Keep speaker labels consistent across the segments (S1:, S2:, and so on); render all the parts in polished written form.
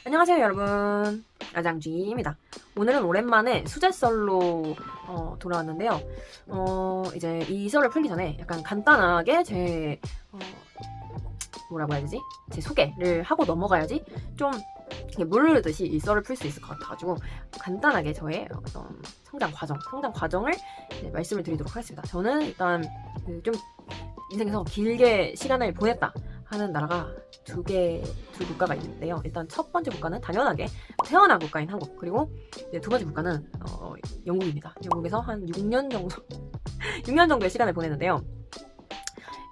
S1: 안녕하세요 여러분, 아장쥐입니다. 오늘은 오랜만에 수제썰로 돌아왔는데요. 이제 이 썰을 풀기 전에 약간 간단하게 제 뭐라고 해야 되지? 제 소개를 하고 넘어가야지 좀 물 흐르듯이 이 썰을 풀 수 있을 것 같아가지고 간단하게 저의 어떤 성장 과정을 이제 말씀을 드리도록 하겠습니다. 저는 일단 좀 인생에서 길게 시간을 보냈다 하는 나라가 두 국가가 있는데요. 일단 첫 번째 국가는 당연하게 태어난 국가인 한국, 그리고 두 번째 국가는 영국입니다. 영국에서 한 6년 정도 6년 정도의 시간을 보냈는데요.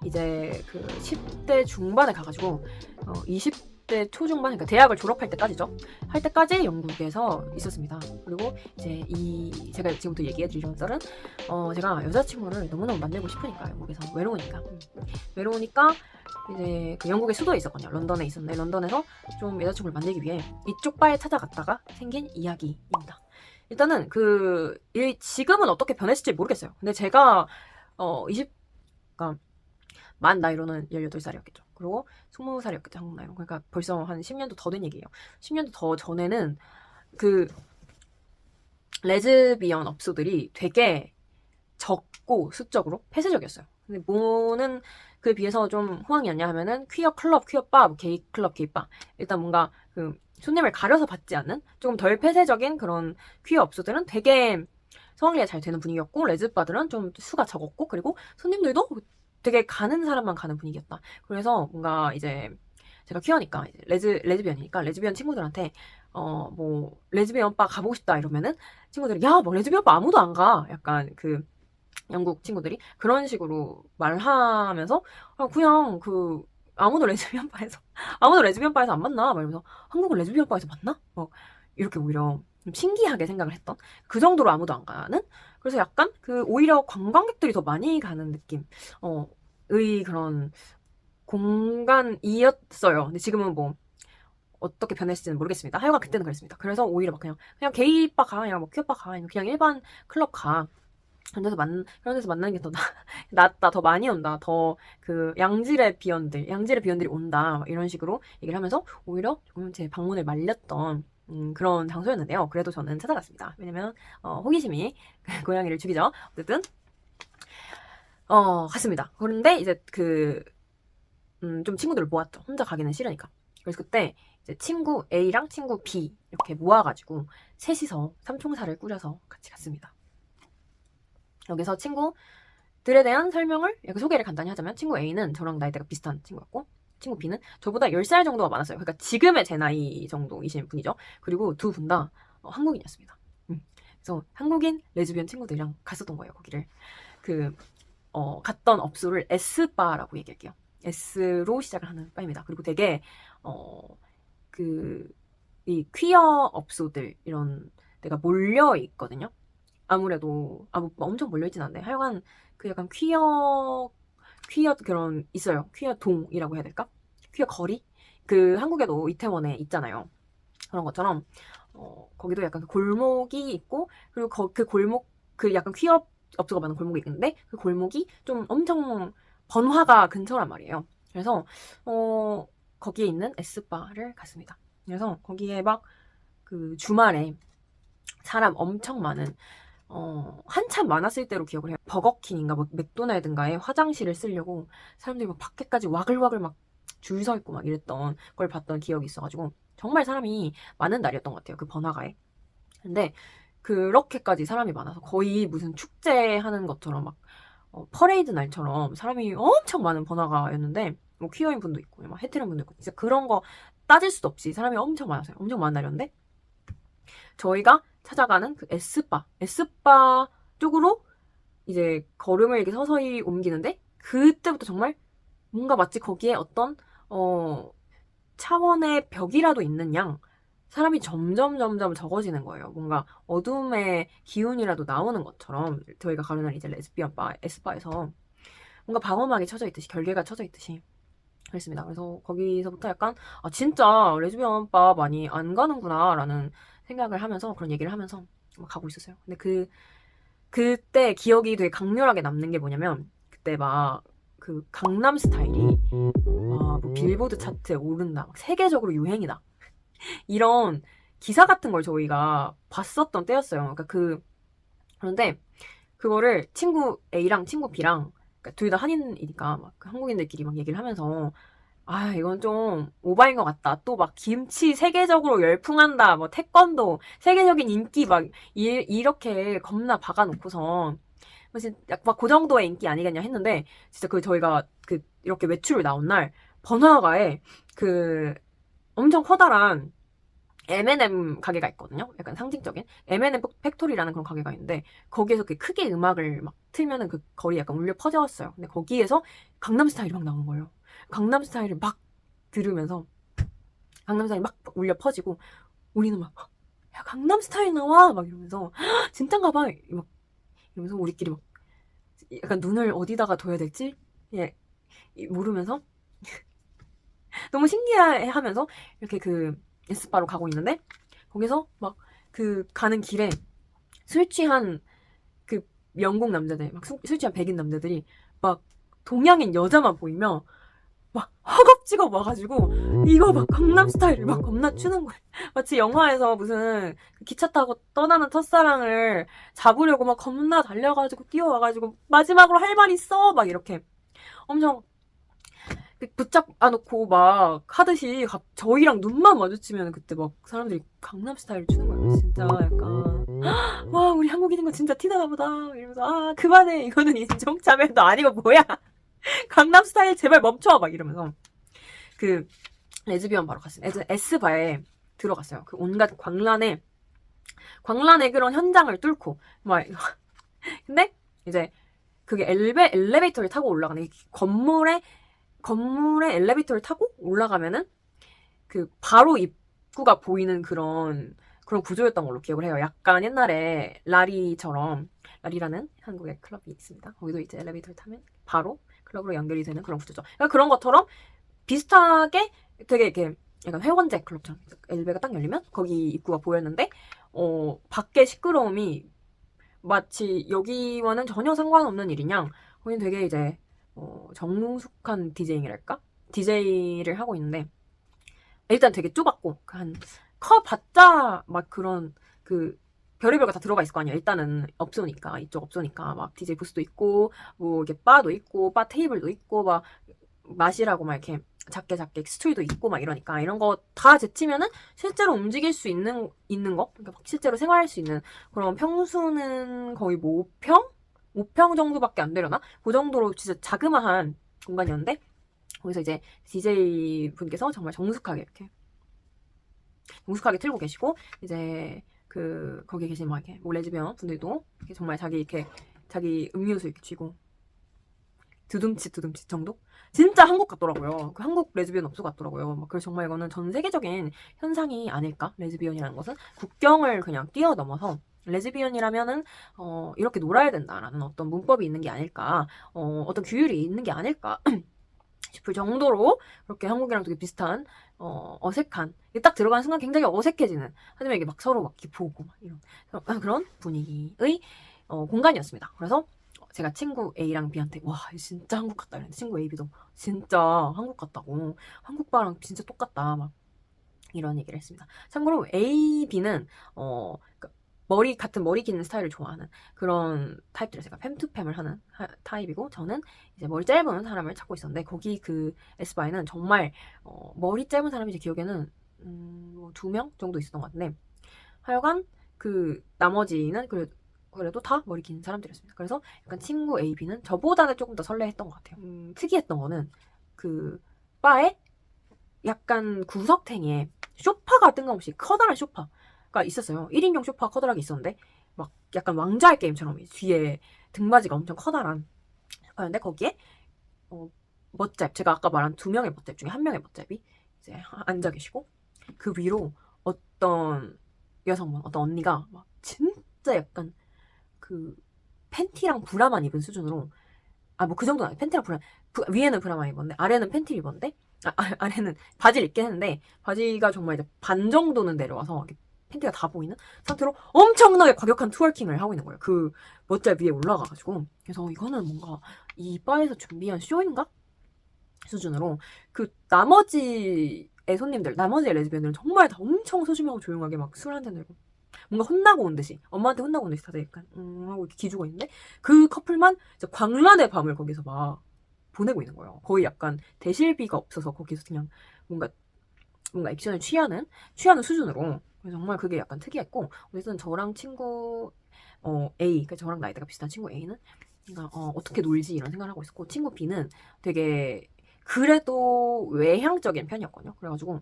S1: 이제 그 10대 중반에 가가지고 20대 초중반, 그러니까 대학을 졸업할 때까지죠. 할 때까지 영국에서 있었습니다. 그리고 이제 제가 지금부터 얘기해드리려는 썰은 제가 여자친구를 너무너무 만들고 싶으니까, 영국에서 외로우니까 이제 그 영국의 수도에 있었거든요. 런던에 있었는데, 런던에서 좀 여자친구를 만들기 위해 이쪽 바에 찾아갔다가 생긴 이야기입니다. 일단은 지금은 어떻게 변했을지 모르겠어요. 근데 제가 20, 만 나이로는 18살이었겠죠. 그리고 20살이었겠죠, 한국 나이로. 그러니까 벌써 한 10년도 더 된 얘기예요. 10년도 더 전에는 그 레즈비언 업소들이 되게 적고 수적으로 폐쇄적이었어요. 근데 뭐는 그에 비해서 좀 호황이었냐 하면은 퀴어 클럽, 퀴어 바, 게이 클럽, 게이 바. 일단 뭔가 그 손님을 가려서 받지 않는 조금 덜 폐쇄적인 그런 퀴어 업소들은 되게 성황리가 잘 되는 분위기였고, 레즈바들은 좀 수가 적었고, 그리고 손님들도 되게 가는 사람만 가는 분위기였다. 그래서 뭔가 이제 제가 퀴어니까 레즈비언이니까 레즈비언 친구들한테 뭐 레즈비언 바 가보고 싶다 이러면은 친구들이 야 뭐 레즈비언 바 아무도 안 가, 약간 그 영국 친구들이 그런 식으로 말하면서 그냥 아무도 레즈비언 바에서 안 만나 막 이러면서 한국은 레즈비언 바에서 만나? 이렇게 오히려 좀 신기하게 생각을 했던, 그 정도로 아무도 안 가는. 그래서 약간 오히려 관광객들이 더 많이 가는 느낌 의 그런 공간이었어요. 근데 지금은 뭐 어떻게 변했을지는 모르겠습니다. 하여간 그때는 그랬습니다. 그래서 오히려 막 그냥 게이바 가, 그냥 뭐 퀴어바 가, 그냥 일반 클럽 가. 그런 데서 만나는 게 더 낫다, 더 많이 온다, 더 양질의 비연들이 온다, 이런 식으로 얘기를 하면서 오히려 조금 제 방문을 말렸던 그런 장소였는데요. 그래도 저는 찾아갔습니다. 왜냐면 호기심이 고양이를 죽이죠. 어쨌든 갔습니다. 그런데 이제 좀 친구들을 모았죠. 혼자 가기는 싫으니까. 그래서 그때 이제 친구 A랑 친구 B 이렇게 모아가지고 셋이서 삼총사를 꾸려서 같이 갔습니다. 여기서 친구들에 대한 소개를 간단히 하자면, 친구 A는 저랑 나이대가 비슷한 친구였고, 친구 B는 저보다 10살 정도가 많았어요. 그러니까 지금의 제 나이 정도이신 분이죠. 그리고 두 분 다 한국인이었습니다. 그래서 한국인 레즈비언 친구들이랑 갔었던 거예요, 거기를. 갔던 업소를 S바라고 얘기할게요. S로 시작을 하는 바입니다. 그리고 되게 이 퀴어 업소들 이런 데가 몰려 있거든요. 아무래도 뭐 엄청 몰려있진 않네. 하여간 약간 퀴어 그런 있어요. 퀴어 동이라고 해야 될까? 퀴어 거리? 한국에도 이태원에 있잖아요. 그런 것처럼 거기도 약간 골목이 있고, 그리고 그 골목 약간 퀴어 업소가 많은 골목이 있는데, 그 골목이 좀 엄청 번화가 근처란 말이에요. 그래서 거기에 있는 S바를 갔습니다. 그래서 거기에 막 주말에 사람 엄청 많은 한참 많았을 때로 기억을 해요. 버거킹인가 뭐 맥도날드인가에 화장실을 쓰려고 사람들이 막 밖에까지 와글와글 막 줄 서 있고 막 이랬던 걸 봤던 기억이 있어가지고 정말 사람이 많은 날이었던 것 같아요, 그 번화가에. 근데 그렇게까지 사람이 많아서 거의 무슨 축제하는 것처럼 막 퍼레이드 날처럼 사람이 엄청 많은 번화가였는데, 뭐 퀴어인 분도 있고 막 헤테로 분도 있고, 진짜 그런 거 따질 수도 없이 사람이 엄청 많았어요. 엄청 많은 날이었는데, 저희가 찾아가는 S바 쪽으로 이제 걸음을 이렇게 서서히 옮기는데, 그때부터 정말 뭔가 마치 거기에 어떤 차원의 벽이라도 있는 양 사람이 점점 적어지는 거예요. 뭔가 어둠의 기운이라도 나오는 것처럼, 저희가 가는 날 이제 레즈비언 바, S바에서 뭔가 방어막이 쳐져 있듯이, 결계가 쳐져 있듯이 그랬습니다. 그래서 거기서부터 약간 진짜 레즈비언 바 많이 안 가는구나 라는 생각을 하면서, 그런 얘기를 하면서 막 가고 있었어요. 근데 그때 기억이 되게 강렬하게 남는 게 뭐냐면, 그때 막 강남 스타일이 뭐 빌보드 차트에 오른다, 막 세계적으로 유행이다 이런 기사 같은 걸 저희가 봤었던 때였어요. 그러니까 그런데 그거를 친구 A랑 친구 B랑 그러니까 둘 다 한인이니까 막 한국인들끼리 막 얘기를 하면서 아, 이건 좀 오바인 것 같다. 또 막 김치 세계적으로 열풍한다. 뭐 태권도 세계적인 인기 막 이렇게 겁나 박아놓고서 막그 정도의 인기 아니겠냐 했는데 진짜 저희가 이렇게 외출을 나온 날 번화가에 그 엄청 커다란 M&M 가게가 있거든요. 약간 상징적인 M&M 팩토리라는 그런 가게가 있는데 거기에서 크게 음악을 막 틀면은 그 거리에 약간 울려 퍼졌어요. 근데 거기에서 강남스타일이 막 나오는 거예요. 강남스타일을 막 들으면서 강남스타일이 막 울려 퍼지고 우리는 막 야, 강남스타일 나와 막 이러면서 진짠가 봐 막 이러면서 우리끼리 막 약간 눈을 어디다가 둬야 될지 예 모르면서 너무 신기해하면서 이렇게 에스파로 가고 있는데 거기서 막 가는 길에 술 취한 영국 남자들 막 술 취한 백인 남자들이 막 동양인 여자만 보이면 막 허겁지겁 와가지고 이거 막 강남스타일을 막 겁나 추는 거예요. 마치 영화에서 무슨 기차 타고 떠나는 첫사랑을 잡으려고 막 겁나 달려가지고 뛰어와가지고 마지막으로 할 말 있어 막 이렇게 엄청 붙잡아놓고 막 하듯이 저희랑 눈만 마주치면 그때 막 사람들이 강남스타일을 추는 거예요. 진짜 약간 와 우리 한국인인 거 진짜 티나나 보다 이러면서 아 그만해 이거는 인종차별도 아니고 뭐야 강남스타일 제발 멈춰 막 이러면서 레즈비언 바로 갔어요. S바에 들어갔어요. 온갖 광란의 그런 현장을 뚫고 막 근데 이제 그게 엘리베이터를 타고 올라가는 건물에 엘리베이터를 타고 올라가면은 바로 입구가 보이는 그런 구조였던 걸로 기억을 해요. 약간 옛날에 라리라는 한국의 클럽이 있습니다. 거기도 이제 엘리베이터를 타면 바로 클럽으로 연결이 되는 그런 구조죠. 그러니까 그런 것처럼 비슷하게 되게 이렇게 약간 회원제 클럽처럼 엘리베이터가 딱 열리면 거기 입구가 보였는데 밖에 시끄러움이 마치 여기와는 전혀 상관없는 일이냐. 거기는 되게 이제 정숙한 디제잉이랄까? 디제이를 하고 있는데 일단 되게 좁았고 커봤자 막 그런 별의별 거 다 들어가 있을 거 아니야. 일단은 업소니까 이쪽 업소니까 막 DJ 부스도 있고 뭐 이렇게 바도 있고 바 테이블도 있고 막 마시라고 막 이렇게 작게 스툴도 있고 막 이러니까 이런 거 다 제치면은 실제로 움직일 수 있는 거 그러니까 실제로 생활할 수 있는 그런 평수는 거의 뭐 5평 정도밖에 안 되려나? 그 정도로 진짜 자그마한 공간이었는데 거기서 이제 DJ 분께서 정말 정숙하게 틀고 계시고 이제 거기에 계신 막 이렇게 레즈비언 분들도 이렇게 정말 자기 음료수 이렇게 쥐고 두둠칫 정도? 진짜 한국 같더라고요. 한국 레즈비언 업소 같더라고요. 그래서 정말 이거는 전 세계적인 현상이 아닐까? 레즈비언이라는 것은 국경을 그냥 뛰어넘어서 레즈비언이라면은 이렇게 놀아야 된다라는 어떤 문법이 있는 게 아닐까? 어떤 규율이 있는 게 아닐까? 싶을 정도로 그렇게 한국이랑 되게 비슷한 어색한 딱 들어가는 순간 굉장히 어색해지는 하지만 이게 막 서로 막 이렇게 보고 막 이런 그런 분위기의 공간이었습니다. 그래서 제가 친구 A랑 B한테 와 진짜 한국 같다 이랬는데 친구 A, B도 진짜 한국 같다고 한국바랑 진짜 똑같다 막 이런 얘기를 했습니다. 참고로 A, B는 같은 머리 기는 스타일을 좋아하는 그런 타입들을 제가 팸투팸을 하는 타입이고 저는 이제 머리 짧은 사람을 찾고 있었는데 거기 에스바에는 정말 머리 짧은 사람이 제 기억에는 2명 정도 있었던 것 같은데 하여간 나머지는 그래도 다 머리 긴 사람들이었습니다. 그래서 약간 친구 A, B는 저보다는 조금 더 설레했던 것 같아요. 특이했던 거는 바에 약간 구석탱이에 소파가 뜬금없이 커다란 소파가 있었어요. 1인용 소파가 커다랗게 있었는데 막 약간 왕자의 게임처럼 뒤에 등받이가 엄청 커다란 소파였는데 거기에 멋잡 제가 아까 말한 2명의 멋잡 중에 1명의 멋잡이 이제 앉아 계시고 그 위로 어떤 여성분 어떤 언니가 막 진짜 약간 팬티랑 브라만 입은 수준으로 뭐 그 정도는 아니에요. 팬티랑 위에는 브라만 입었는데 아래는 팬티를 입었는데 아래는 바지를 입긴 했는데 바지가 정말 이제 반 정도는 내려와서 팬티가 다 보이는 상태로 엄청나게 과격한 트월킹을 하고 있는 거예요. 멋잘 위에 올라가가지고 그래서 이거는 뭔가 이 바에서 준비한 쇼인가? 수준으로 나머지 손님들, 나머지 레즈비언들은 정말 다 엄청 소심하고 조용하게 막 술 한잔 들고 뭔가 혼나고 온 듯이, 엄마한테 혼나고 온 듯이 다들 약간 하고 이렇게 기죽어 있는데, 그 커플만 진짜 광란의 밤을 거기서 막 보내고 있는 거예요. 거의 약간 대실비가 없어서 거기서 그냥 뭔가 액션을 취하는 수준으로. 그래서 정말 그게 약간 특이했고, 어쨌든 저랑 친구 A, 그러니까 저랑 나이대가 비슷한 친구 A는 그러니까 어떻게 놀지 이런 생각을 하고 있었고, 친구 B는 되게 그래도 외향적인 편이었거든요. 그래가지고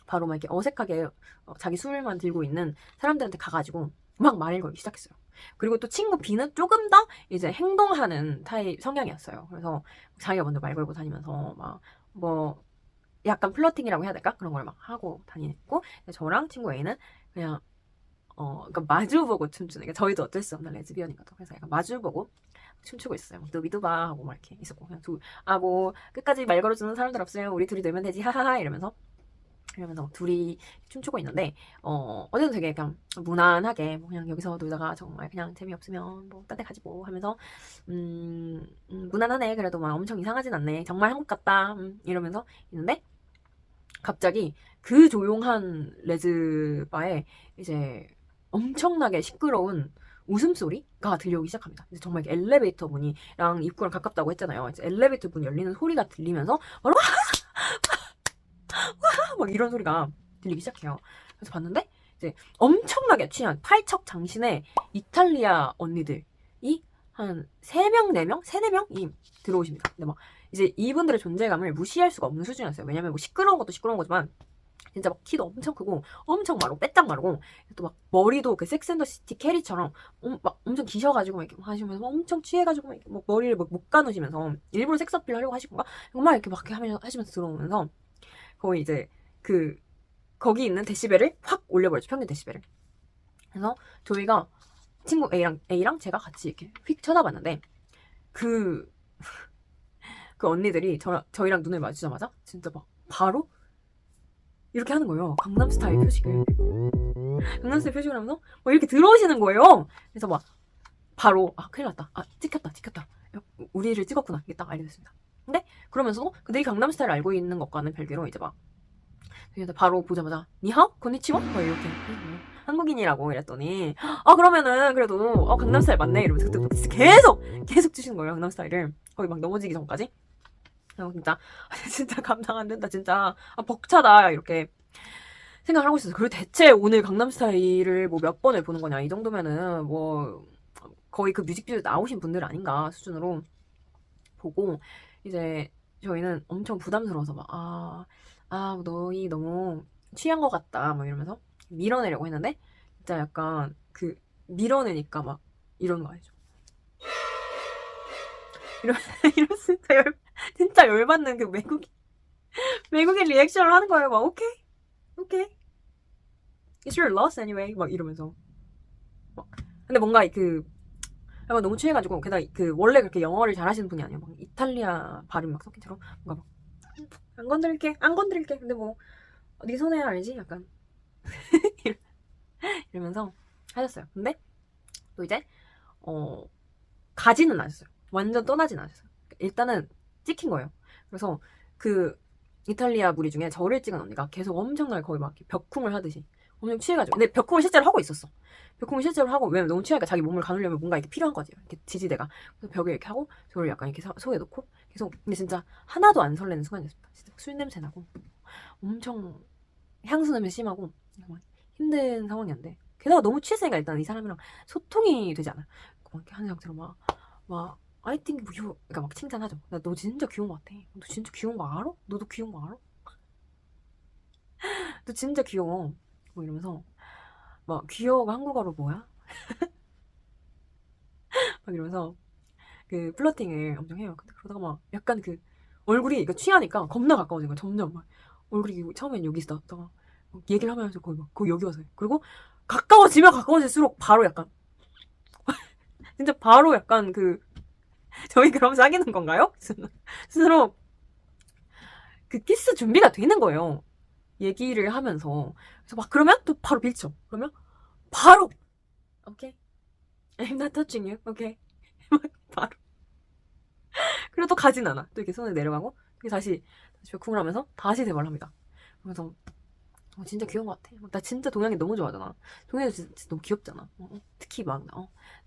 S1: 바로 막 이렇게 어색하게 자기 술만 들고 있는 사람들한테 가가지고 막 말을 걸기 시작했어요. 그리고 또 친구 B는 조금 더 이제 행동하는 타입 성향이었어요. 그래서 자기가 먼저 말 걸고 다니면서 막 뭐 약간 플러팅이라고 해야 될까? 그런 걸 막 하고 다니고, 저랑 친구 A는 그냥 그러니까 마주보고 춤추는, 그러니까 저희도 어쩔 수 없는 레즈비언이거든. 그래서 약간 마주보고 춤추고 있어요. 막 두비두바 하고 막 이렇게 있었고, 그냥 뭐 끝까지 말 걸어주는 사람들 없어요. 우리 둘이 놀면 되지 하하하 이러면서 둘이 춤추고 있는데, 어제도 되게 그냥 무난하게 뭐 그냥 여기서 놀다가 정말 그냥 재미없으면 뭐 딴 데 가지 뭐 하면서 무난하네, 그래도 막 엄청 이상하진 않네, 정말 한국 같다 이러면서 있는데, 갑자기 그 조용한 레즈바에 이제 엄청나게 시끄러운 웃음소리가 들려오기 시작합니다. 이제 정말 엘리베이터 문이랑 입구랑 가깝다고 했잖아요. 이제 엘리베이터 문 열리는 소리가 들리면서 바로 막 이런 소리가 들리기 시작해요. 그래서 봤는데 이제 엄청나게 취한 팔척 장신의 이탈리아 언니들이 한 3명, 4명? 3, 4명이 들어오십니다. 근데 막 이제 이분들의 존재감을 무시할 수가 없는 수준이었어요. 왜냐면 뭐 시끄러운 것도 시끄러운 거지만 진짜 막 키도 엄청 크고 엄청 마르고 빼짝 마르고, 또 막 머리도 그 섹스앤더시티 캐리처럼 막 엄청 기셔가지고 막 이렇게 하시면서 엄청 취해가지고 막, 막 머리를 막 못 가누시면서 일부러 섹스 어필 하려고 하신 건가? 막 이렇게 막 하시면서 들어오면서 거의 이제 거기 있는 데시벨을 확 올려버렸죠. 평균 데시벨을. 그래서 저희가 친구 A랑 제가 같이 이렇게 휙 쳐다봤는데, 그 언니들이 저희랑 눈을 마주자마자 진짜 막 바로 이렇게 하는 거예요. 강남스타일 표식을. 강남스타일 표식을 하면서 막 이렇게 들어오시는 거예요. 그래서 막 바로 큰일 났다. 찍혔다. 우리를 찍었구나. 이게 딱 알려졌습니다. 근데 그러면서도 그들이 강남스타일을 알고 있는 것과는 별개로 이제 막 바로 보자마자 니하오? 건니치와? 막 이렇게 한국인이라고 이랬더니, 그러면은 그래도 강남스타일 맞네 이러면서 그때 계속 주시는 거예요. 강남스타일을 거의 막 넘어지기 전까지. 진짜 감당 안 된다 진짜. 벅차다 이렇게 생각을 하고 있었어요. 그리고 대체 오늘 강남스타일을 뭐 몇 번을 보는 거냐, 이 정도면은 뭐 거의 그 뮤직비디오 나오신 분들 아닌가 수준으로 보고, 이제 저희는 엄청 부담스러워서 막 너희 너무 취한 것 같다 막 이러면서 밀어내려고 했는데, 진짜 약간 밀어내니까 막 이런 거 알죠? 이러면서 진짜 열받는 그 외국인 리액션을 하는 거예요. 막 오케이 it's your loss anyway 막 이러면서 근데 뭔가 약간 너무 취해가지고, 게다가 원래 그렇게 영어를 잘하시는 분이 아니에요. 막 이탈리아 발음 막 섞인 처럼 뭔가 막 안 건드릴게 근데 뭐 네 손에 알지? 약간 이러면서 하셨어요. 근데 또 이제 가지는 않았어요. 완전 떠나지는 않았어요. 일단은 찍힌 거예요. 그래서 이탈리아 무리 중에 저를 찍은 언니가 계속 엄청나게 거의 막 벽쿵을 하듯이 엄청 취해가지고, 근데 벽쿵을 실제로 하고 있었어. 벽쿵을 실제로 하고, 왜냐면 너무 취하니까 자기 몸을 가누려면 뭔가 이렇게 필요한 거지, 이렇게 지지대가. 그래서 벽에 이렇게 하고 저를 약간 이렇게 속에 놓고 계속. 근데 진짜 하나도 안 설레는 순간이었습니다. 진짜 술 냄새 나고 엄청 향수 냄새 심하고 힘든 상황이었는데, 게다가 너무 취했으니까 일단 이 사람이랑 소통이 되지 않아요. 막 이렇게 하는 상태로 막 I think you, 그러니까 막 칭찬하죠. 너 진짜 귀여운 거 같아. 너 진짜 귀여운 거 알아? 너도 귀여운 거 알아? 너 진짜 귀여워. 뭐 이러면서 막 귀여워가 한국어로 뭐야? 막 이러면서 플러팅을 엄청 해요. 근데 그러다가 막 약간 얼굴이 취하니까 겁나 가까워진 거야. 점점 막 얼굴이 처음엔 여기 있었다가 얘기를 하면서 거의 여기 와서 해. 그리고 가까워질수록 바로 약간 진짜 바로 약간 저희 그럼 사귀는 건가요? 스스로 키스 준비가 되는 거예요. 얘기를 하면서. 그래서 막 그러면 또 바로 밀쳐. 그러면 바로 오케이, I'm not touching you. 오케이. 바로. 그래도 가진 않아. 또 이렇게 손을 내려가고 다시 벽쿵을 하면서 다시 대화를 합니다. 그래서 진짜 귀여운 것 같아. 나 진짜 동양인 너무 좋아하잖아. 동양인 진짜 너무 귀엽잖아. 특히 막,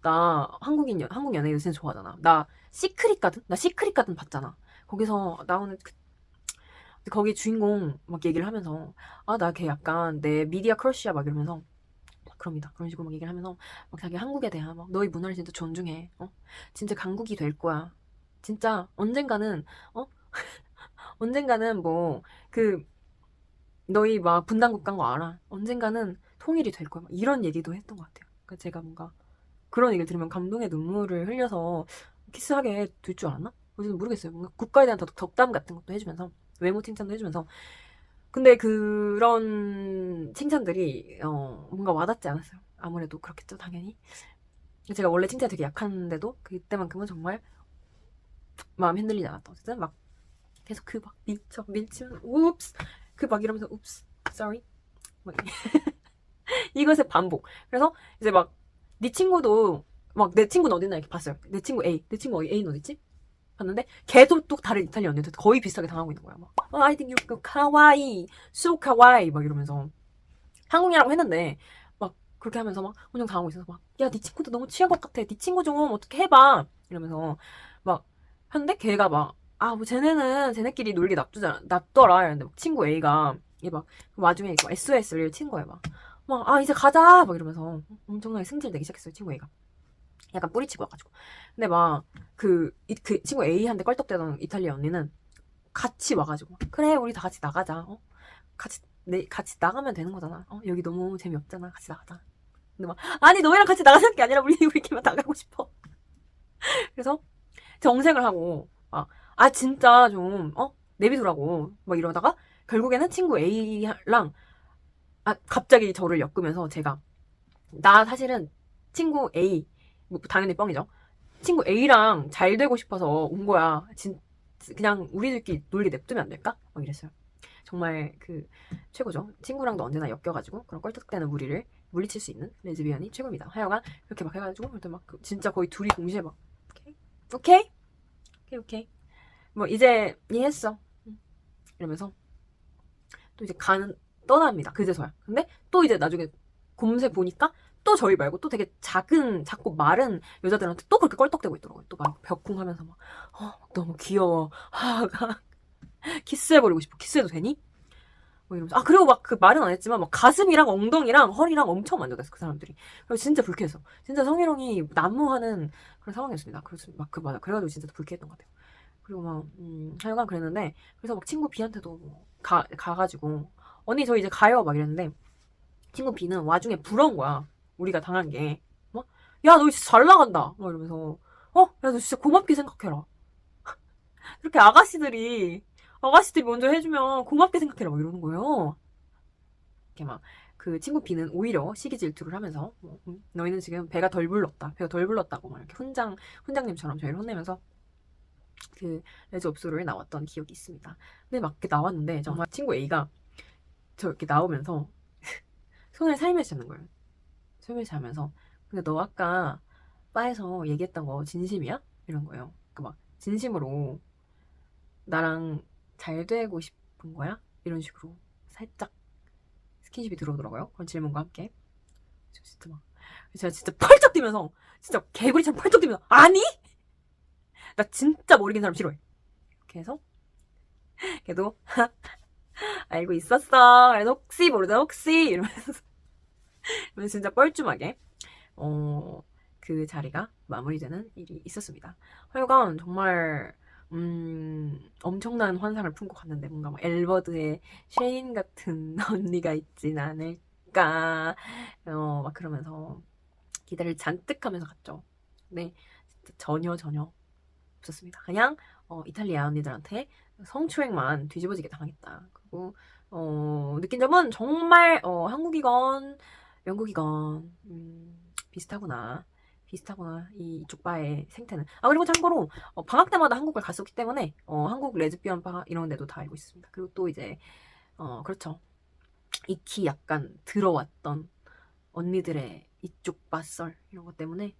S1: 나 한국 연예인 진짜 좋아하잖아. 나 시크릿 가든? 나 시크릿 가든 봤잖아. 거기서 나오는 거기 주인공 막 얘기를 하면서, 나 걔 약간 내 미디어 크러쉬야 막 이러면서, 그럽니다. 그런 식으로 막 얘기를 하면서, 막 자기 한국에 대한, 막 너희 문화를 진짜 존중해. 진짜 강국이 될 거야. 진짜 언젠가는, 어? 언젠가는 뭐, 너희 막 분단국가인 거 알아. 언젠가는 통일이 될 거야. 막 이런 얘기도 했던 것 같아요. 그러니까 제가 뭔가 그런 얘기를 들으면 감동의 눈물을 흘려서 키스하게 될 줄 알았나? 어쨌든 모르겠어요. 뭔가 국가에 대한 덕담 같은 것도 해주면서 외모 칭찬도 해주면서 근데 그런 칭찬들이 뭔가 와닿지 않았어요. 아무래도 그렇겠죠, 당연히. 제가 원래 칭찬이 되게 약한데도 그때만큼은 정말 마음이 흔들리지 않았다. 어쨌든 막 계속 그 막 밀치면 웁스 그 막 이러면서 웁스 sorry 막 이것의 반복. 그래서 이제 막 네 친구도 막 내 친구는 어딨나 이렇게 봤어요. 내 친구 A는 어딨지? 봤는데 걔도 또 다른 이탈리아 언니한테 거의 비슷하게 당하고 있는 거야. 막 I think you're kawaii, so kawaii 막 이러면서 한국이라고 했는데 막 그렇게 하면서 막 엄청 당하고 있어서 막 야 네 친구도 너무 취한 것 같아. 네 친구 좀 어떻게 해봐 이러면서 막 하는데 걔가 막 뭐 쟤네는 쟤네끼리 놀기 납더라 이랬는데 막 친구 A가 이게 막 와중에 이거 SOS를 친 거예요. 막 이제 가자 막 이러면서 엄청나게 승질 내기 시작했어요. 친구 A가 약간 뿌리치고 와가지고 근데 막 그 친구 A한테 껄떡대던 이탈리아 언니는 같이 와가지고 그래 우리 다 같이 나가자. 같이 나가면 되는 거잖아. 여기 너무 재미없잖아. 같이 나가자. 근데 막 아니 너희랑 같이 나가는 게 아니라 우리끼리만 나가고 싶어. 그래서 정색을 하고 진짜 좀 내비두라고 막 이러다가 결국에는 친구 A랑 갑자기 저를 엮으면서 제가 나 사실은 친구 A 뭐 당연히 뻥이죠. 친구 A랑 잘 되고 싶어서 온 거야. 그냥 우리들끼리 놀게 냅두면 안 될까? 막 이랬어요. 정말 최고죠. 친구랑도 언제나 엮여가지고 그런 껄떡대는 무리를 물리칠 수 있는 레즈비언이 최고입니다. 하여간 이렇게 막 해가지고 그때 막 진짜 거의 둘이 동시에 막 오케이 오케이 오케이 뭐 이제 이해했어 이러면서 또 이제 떠납니다. 그제서야. 근데 또 이제 나중에 곰새 보니까 또 저희 말고 또 되게 작고 마른 여자들한테 또 그렇게 껄떡대고 있더라고요. 또 막 벽쿵하면서 막 너무 귀여워. 키스해버리고 싶어. 키스해도 되니? 뭐 이러면서 그리고 막 그 말은 안 했지만 막 가슴이랑 엉덩이랑 허리랑 엄청 만져댔어 그 사람들이. 그래서 진짜 불쾌했어. 진짜 성희롱이 난무하는 그런 상황이었습니다. 그래서 맞아. 그래가지고 진짜 불쾌했던 것 같아요. 그리고 막 하여간 그랬는데 그래서 막 친구 B한테도 가가지고 언니 저 이제 가요 막 이랬는데 친구 B는 와중에 부러운 거야. 우리가 당한 게. 야, 너 진짜 잘 나간다. 막 이러면서. 야, 너 진짜 고맙게 생각해라. 이렇게 아가씨들이 먼저 해주면 고맙게 생각해라. 막 이러는 거예요. 이렇게 막, 그 친구 B는 오히려 시기 질투를 하면서, 너희는 지금 배가 덜 불렀다고, 막 이렇게 훈장님처럼 저희를 혼내면서, 레즈 옵소를 나왔던 기억이 있습니다. 근데 막 이렇게 나왔는데, 정말 친구 A가 저 이렇게 나오면서, 손을 살며시 잡는 거예요. 살며시 하면서, 근데 너 아까 바에서 얘기했던 거 진심이야? 이런 거예요. 막 진심으로 나랑 잘 되고 싶은 거야? 이런 식으로 살짝 스킨십이 들어오더라고요. 그런 질문과 함께. 제가 진짜 펄쩍 뛰면서 진짜 개구리처럼 펄쩍 뛰면서 아니? 나 진짜 모르겠는 사람 싫어해. 이렇게 해서 걔도 알고 있었어. 그래서 혹시 모르다 혹시 이러면서 진짜 뻘쭘하게 그 자리가 마무리되는 일이 있었습니다. 하여간 정말 엄청난 환상을 품고 갔는데 뭔가 막 엘버드의 쉐인 같은 언니가 있진 않을까 막 그러면서 기대를 잔뜩 하면서 갔죠. 근데 진짜 전혀 없었습니다. 그냥 이탈리아 언니들한테 성추행만 뒤집어지게 당하겠다. 그리고 느낀 점은 정말 한국이건 영국이건 비슷하구나. 이쪽 바의 생태는. 그리고 참고로 방학 때마다 한국을 갔었기 때문에 한국 레즈비언 바 이런 데도 다 알고 있습니다. 그리고 또 이제 그렇죠. 익히 약간 들어왔던 언니들의 이쪽 바 썰 이런 것 때문에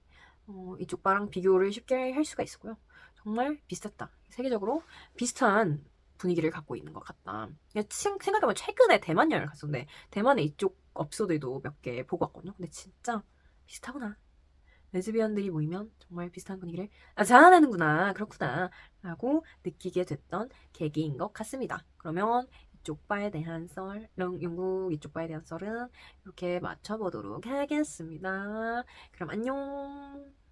S1: 이쪽 바랑 비교를 쉽게 할 수가 있었고요. 정말 비슷했다. 세계적으로 비슷한 분위기를 갖고 있는 것 같다. 생각해보면 최근에 대만 여행을 갔었는데 대만에 이쪽 업소들도 몇 개 보고 왔거든요. 근데 진짜 비슷하구나. 레즈비언들이 모이면 정말 비슷한 분위기를 자아내는구나. 그렇구나. 라고 느끼게 됐던 계기인 것 같습니다. 그러면 이쪽 바에 대한 썰, 영국 이쪽 바에 대한 썰은 이렇게 맞춰보도록 하겠습니다. 그럼 안녕.